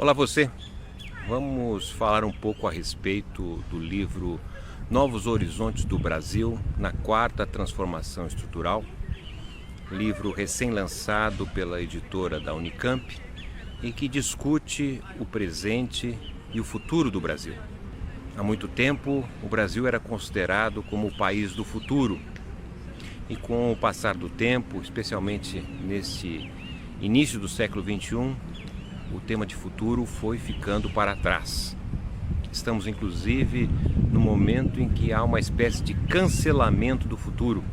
Olá você, vamos falar um pouco a respeito do livro Novos Horizontes do Brasil na Quarta Transformação Estrutural, livro recém-lançado pela editora da Unicamp e que discute o presente e o futuro do Brasil. Há muito tempo, o Brasil era considerado como o país do futuro e com o passar do tempo, especialmente nesse início do século XXI, o tema de futuro foi ficando para trás. Estamos, inclusive, no momento em que há uma espécie de cancelamento do futuro.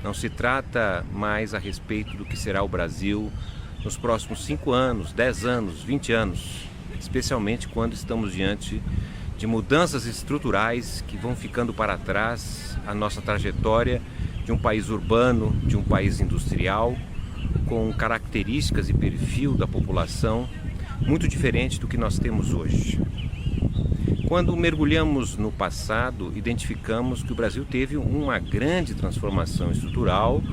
Não se trata mais a respeito do que será o Brasil nos próximos 5 anos, 10 anos, 20 anos, especialmente quando estamos diante de mudanças estruturais que vão ficando para trás a nossa trajetória de um país urbano, de um país industrial, com características e perfil da população muito diferente do que nós temos hoje. Quando mergulhamos no passado, identificamos que o Brasil teve uma grande transformação estrutural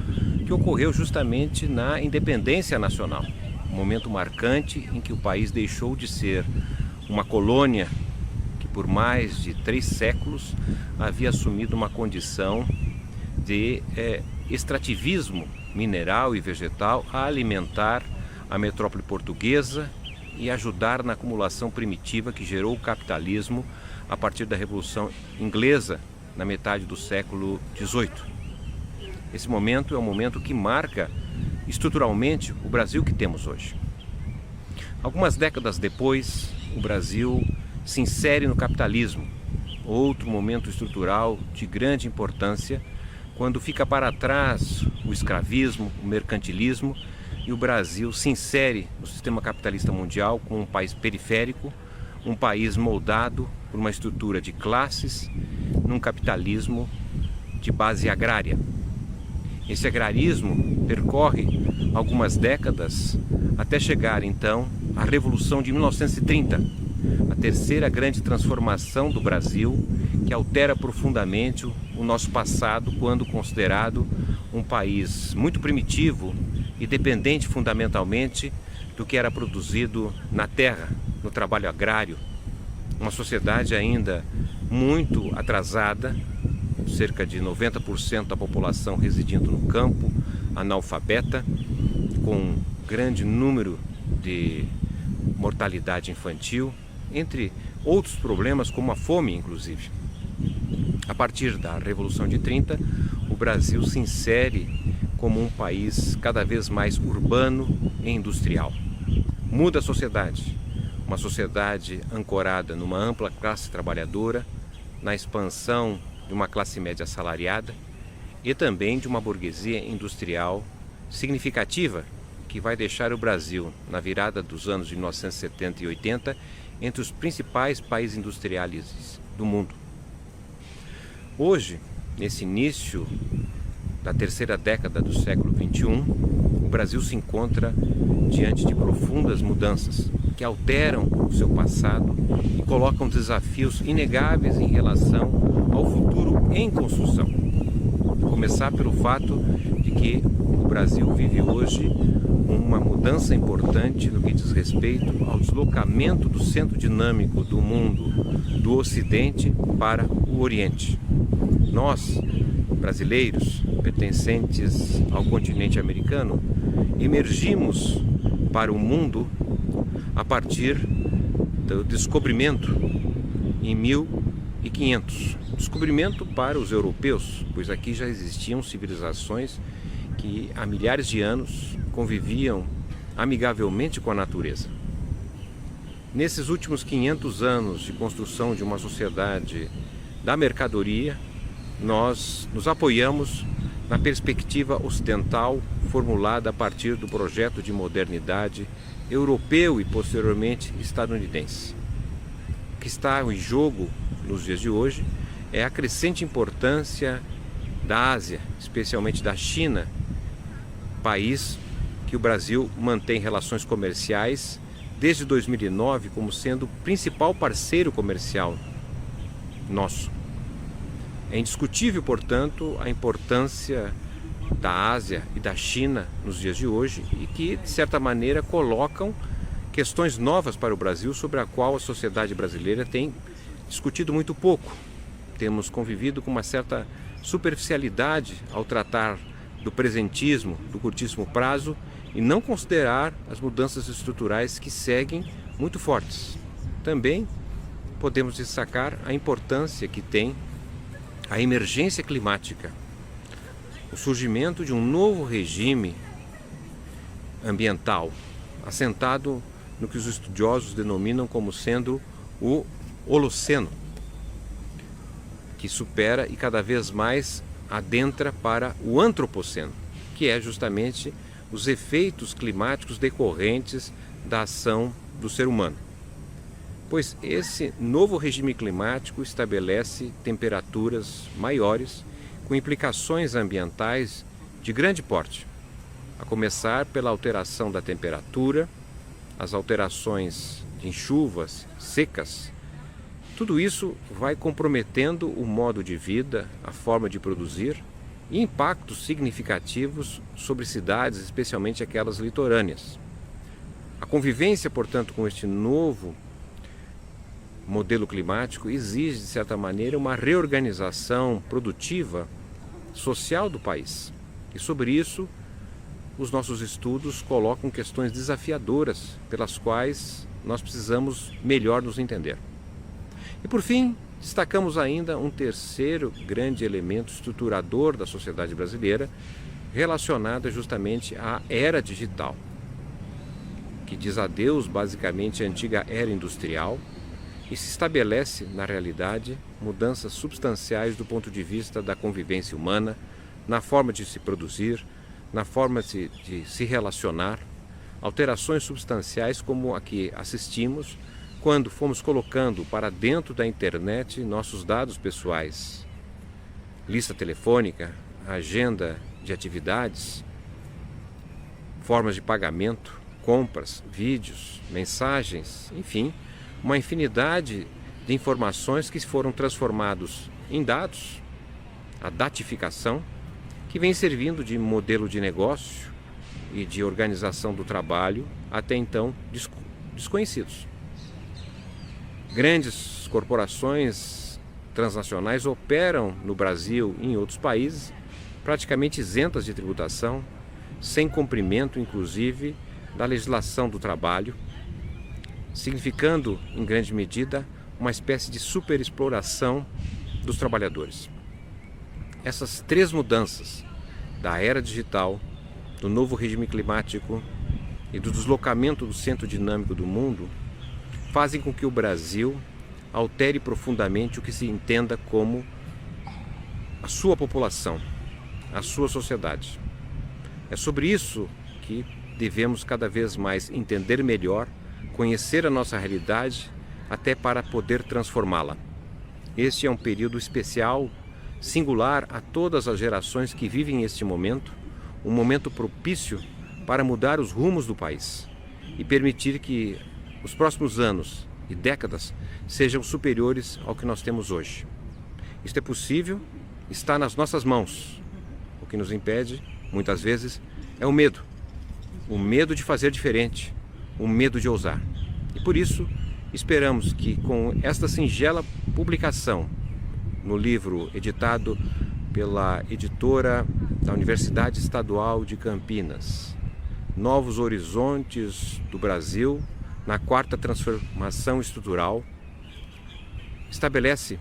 que ocorreu justamente na independência nacional, um momento marcante em que o país deixou de ser uma colônia que por mais de 3 séculos havia assumido uma condição de extrativismo mineral e vegetal a alimentar a metrópole portuguesa e ajudar na acumulação primitiva que gerou o capitalismo a partir da Revolução Inglesa na metade do século XVIII. Esse momento é um momento que marca estruturalmente o Brasil que temos hoje. Algumas décadas depois, o Brasil se insere no capitalismo, outro momento estrutural de grande importância, quando fica para trás o escravismo, o mercantilismo, e o Brasil se insere no sistema capitalista mundial como um país periférico, um país moldado por uma estrutura de classes, num capitalismo de base agrária. Esse agrarismo percorre algumas décadas até chegar então à Revolução de 1930, a terceira grande transformação do Brasil, que altera profundamente o nosso passado quando considerado um país muito primitivo e dependente fundamentalmente do que era produzido na terra, no trabalho agrário. Uma sociedade ainda muito atrasada, cerca de 90% da população residindo no campo, analfabeta, com grande número de mortalidade infantil, entre outros problemas como a fome, inclusive. A partir da Revolução de 30, o Brasil se insere como um país cada vez mais urbano e industrial. Muda a sociedade, uma sociedade ancorada numa ampla classe trabalhadora, na expansão de uma classe média assalariada e também de uma burguesia industrial significativa que vai deixar o Brasil, na virada dos anos de 1970 e 80, entre os principais países industriais do mundo. Hoje, nesse início da terceira década do século XXI, o Brasil se encontra diante de profundas mudanças que alteram o seu passado e colocam desafios inegáveis em relação ao futuro em construção. Vou começar pelo fato de que o Brasil vive hoje uma mudança importante no que diz respeito ao deslocamento do centro dinâmico do mundo do Ocidente para o Oriente. Nós, brasileiros, pertencentes ao continente americano, emergimos para o mundo a partir do descobrimento em 1500. Descobrimento para os europeus, pois aqui já existiam civilizações que há milhares de anos conviviam amigavelmente com a natureza. Nesses últimos 500 anos de construção de uma sociedade da mercadoria, nós nos apoiamos na perspectiva ocidental formulada a partir do projeto de modernidade europeu e posteriormente estadunidense. O que está em jogo nos dias de hoje é a crescente importância da Ásia, especialmente da China, país que o Brasil mantém relações comerciais desde 2009 como sendo o principal parceiro comercial nosso. É indiscutível, portanto, a importância da Ásia e da China nos dias de hoje e que, de certa maneira, colocam questões novas para o Brasil sobre a qual a sociedade brasileira tem discutido muito pouco. Temos convivido com uma certa superficialidade ao tratar do presentismo, do curtíssimo prazo e não considerar as mudanças estruturais que seguem muito fortes. Também podemos destacar a importância que tem a emergência climática, o surgimento de um novo regime ambiental, assentado no que os estudiosos denominam como sendo o Holoceno, que supera e cada vez mais adentra para o Antropoceno, que é justamente os efeitos climáticos decorrentes da ação do ser humano. Pois esse novo regime climático estabelece temperaturas maiores com implicações ambientais de grande porte, a começar pela alteração da temperatura, as alterações em chuvas, secas. Tudo isso vai comprometendo o modo de vida, a forma de produzir e impactos significativos sobre cidades, especialmente aquelas litorâneas. A convivência, portanto, com este novo modelo climático exige, de certa maneira, uma reorganização produtiva, social do país. E sobre isso, os nossos estudos colocam questões desafiadoras pelas quais nós precisamos melhor nos entender. E por fim, destacamos ainda um terceiro grande elemento estruturador da sociedade brasileira, relacionado justamente à era digital, que diz adeus basicamente à antiga era industrial e se estabelece, na realidade, mudanças substanciais do ponto de vista da convivência humana, na forma de se produzir, na forma de se relacionar, alterações substanciais como a que assistimos quando fomos colocando para dentro da internet nossos dados pessoais, lista telefônica, agenda de atividades, formas de pagamento, compras, vídeos, mensagens, enfim, uma infinidade de informações que foram transformados em dados, a datificação, que vem servindo de modelo de negócio e de organização do trabalho até então desconhecidos. Grandes corporações transnacionais operam no Brasil e em outros países praticamente isentas de tributação, sem cumprimento, inclusive, da legislação do trabalho, significando, em grande medida, uma espécie de superexploração dos trabalhadores. Essas três mudanças, da era digital, do novo regime climático e do deslocamento do centro dinâmico do mundo, fazem com que o Brasil altere profundamente o que se entenda como a sua população, a sua sociedade. É sobre isso que devemos cada vez mais entender melhor, conhecer a nossa realidade, até para poder transformá-la. Este é um período especial, singular a todas as gerações que vivem este momento, um momento propício para mudar os rumos do país e permitir que os próximos anos e décadas sejam superiores ao que nós temos hoje. Isto é possível, está nas nossas mãos. O que nos impede, muitas vezes, é o medo de fazer diferente, o medo de ousar. E por isso, esperamos que com esta singela publicação no livro editado pela editora da Universidade Estadual de Campinas, Novos Horizontes do Brasil na Quarta Transformação Estrutural, estabelece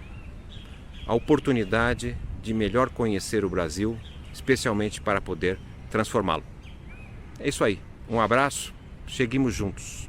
a oportunidade de melhor conhecer o Brasil, especialmente para poder transformá-lo. É isso aí. Um abraço, seguimos juntos.